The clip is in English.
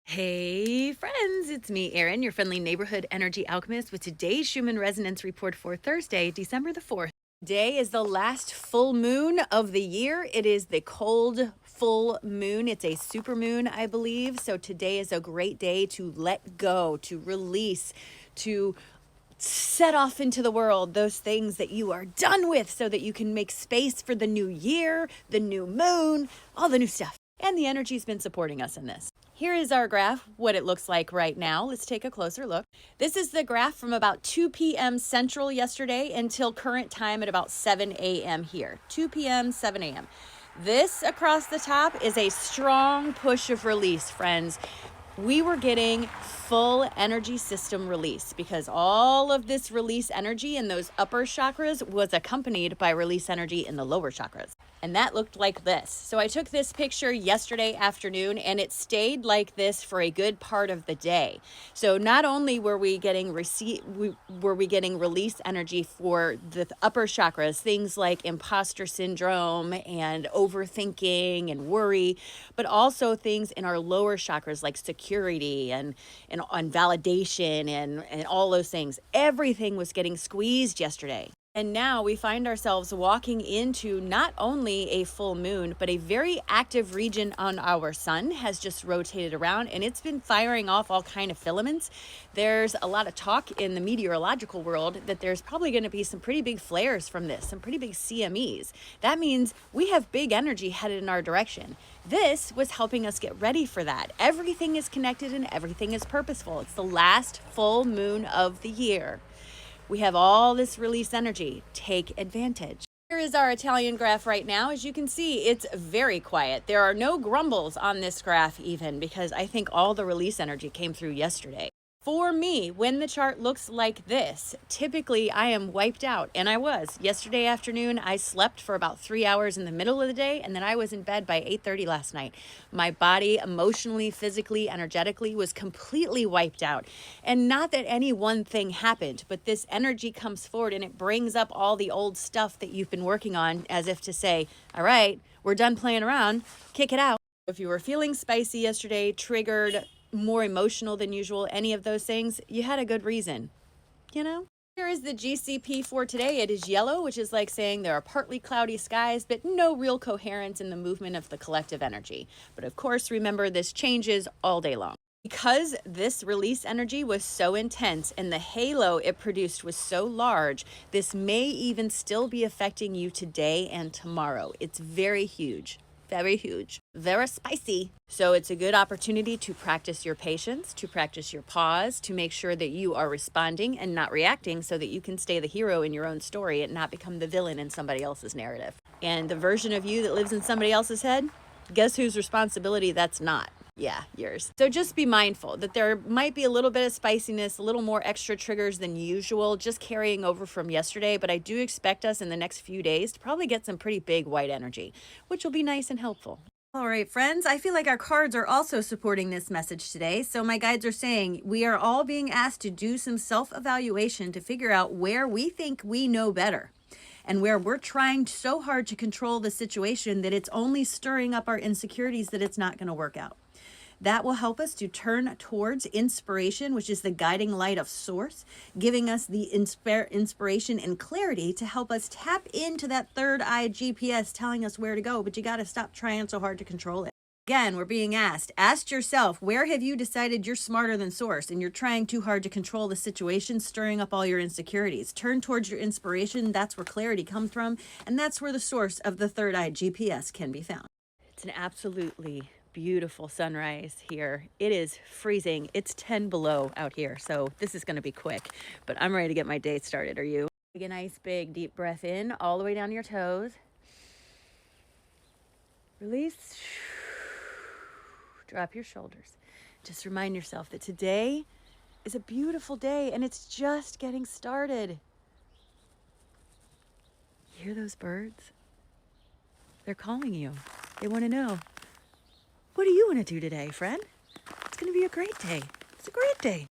Hey friends, it's me, Erin, your friendly neighborhood energy alchemist with today's Schumann Resonance Report for Thursday, December the 4th. Today is the last full moon of the year. It is the cold full moon. It's a super moon, I believe. So today is a great day to let go, to release, to set off into the world those things that you are done with so that you can make space for the new year, the new moon, all the new stuff. And the energy's been supporting us in this. Here is our graph, what it looks like right now. Let's take a closer look. This is the graph from about 2 p.m. Central yesterday until current time at about 7 a.m. here. 2 p.m., 7 a.m. This across the top is a strong push of release, friends. We were getting full energy system release because all of this release energy in those upper chakras was accompanied by release energy in the lower chakras. And that looked like this. So I took this picture yesterday afternoon and it stayed like this for a good part of the day. So not only were we getting release energy for the upper chakras, things like imposter syndrome and overthinking and worry, but also things in our lower chakras like security and validation and all those things. Everything was getting squeezed yesterday. And now we find ourselves walking into not only a full moon, but a very active region on our sun has just rotated around and it's been firing off all kind of filaments. There's a lot of talk in the meteorological world that there's probably going to be some pretty big flares from this, some pretty big CMEs. That means we have big energy headed in our direction. This was helping us get ready for that. Everything is connected and everything is purposeful. It's the last full moon of the year. We have all this release energy. Take advantage. Here is our Italian graph right now. As you can see, it's very quiet. There are no grumbles on this graph even because I think all the release energy came through yesterday. For me, when the chart looks like this, typically I am wiped out, and I was. Yesterday afternoon, I slept for about 3 hours in the middle of the day, and then I was in bed by 8:30 last night. My body, emotionally, physically, energetically, was completely wiped out. And not that any one thing happened, but this energy comes forward and it brings up all the old stuff that you've been working on as if to say, all right, we're done playing around, kick it out. If you were feeling spicy yesterday, triggered, more emotional than usual, any of those things, you had a good reason, you know? Here is the GCP for today. It is yellow, which is like saying there are partly cloudy skies, but no real coherence in the movement of the collective energy. But of course, remember, this changes all day long. Because this release energy was so intense and the halo it produced was so large, this may even still be affecting you today and tomorrow. It's very huge. Very huge, very spicy. So it's a good opportunity to practice your patience, to practice your pause, to make sure that you are responding and not reacting so that you can stay the hero in your own story and not become the villain in somebody else's narrative. And the version of you that lives in somebody else's head, guess whose responsibility that's not? Yeah, yours. So just be mindful that there might be a little bit of spiciness, a little more extra triggers than usual, just carrying over from yesterday. But I do expect us in the next few days to probably get some pretty big white energy, which will be nice and helpful. All right, friends, I feel like our cards are also supporting this message today. So my guides are saying we are all being asked to do some self-evaluation to figure out where we think we know better and where we're trying so hard to control the situation that it's only stirring up our insecurities that it's not going to work out. That will help us to turn towards inspiration, which is the guiding light of source, giving us the inspiration and clarity to help us tap into that third eye GPS telling us where to go, but you got to stop trying so hard to control it. Again, we're being ask yourself, where have you decided you're smarter than source and you're trying too hard to control the situation, stirring up all your insecurities? Turn towards your inspiration. That's where clarity comes from. And that's where the source of the third eye GPS can be found. It's an absolutely beautiful sunrise here. It is freezing. It's 10 below out here, so this is going to be quick, but I'm ready to get my day started. Are you? Take a nice big deep breath in all the way down your toes. Release. Drop your shoulders. Just remind yourself that today is a beautiful day and it's just getting started. You hear those birds? They're calling you. They want to know, what do you want to do today, friend? It's going to be a great day. It's a great day.